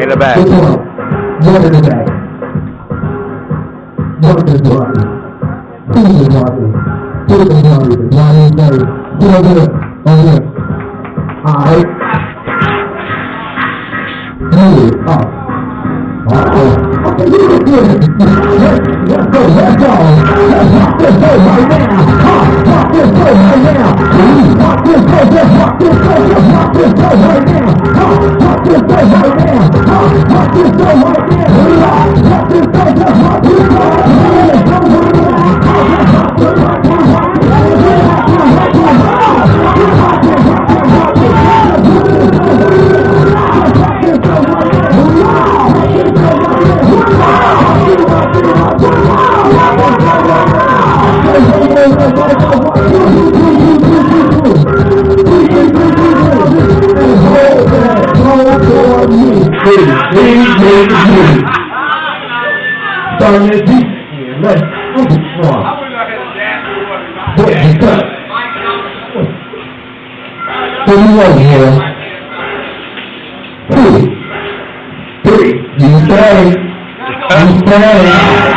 In the back. Look in the back. Look at this door. Put it in the door. Put it in the door. Put it in over here. Alright. Move it up. Okay, you look good. Let's go. Let's go right now. Rock this go right now. Rock this go. Let's rock this go. Let's rock this go right now. Rock this go right now. Rock this go right now. Rock this go. Let's rock this go.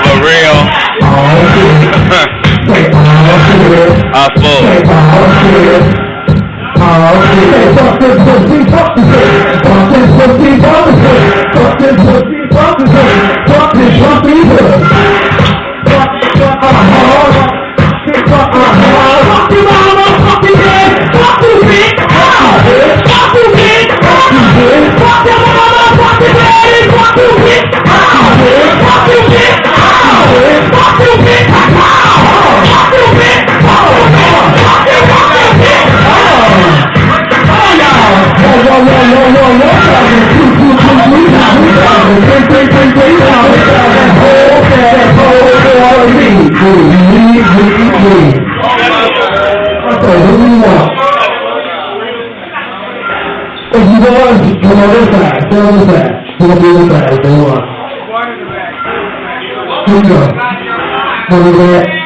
For real. I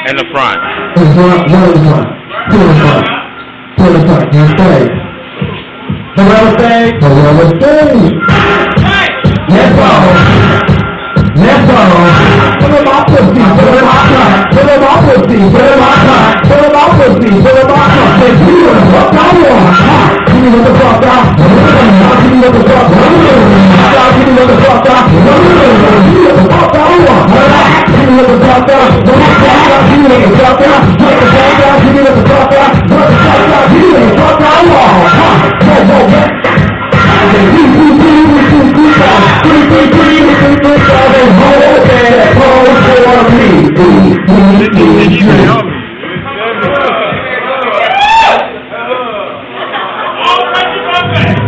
in the front.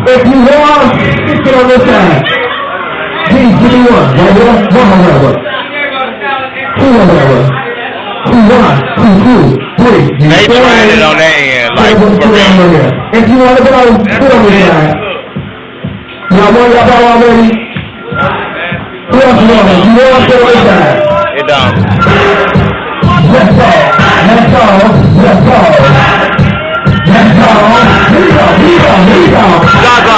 If you want, get on this side. Please give me one. One on that one. Two on that one. Two, three. They tried it on their end, like for real. If you want to go, put on this side. Y'all want y'all ball already? Who else you want? You want to go on this side? It don't. Let's go. Let's go. Let's go. Let's go. Here we go. Here we go. Here we go. Gaga.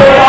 Gaga.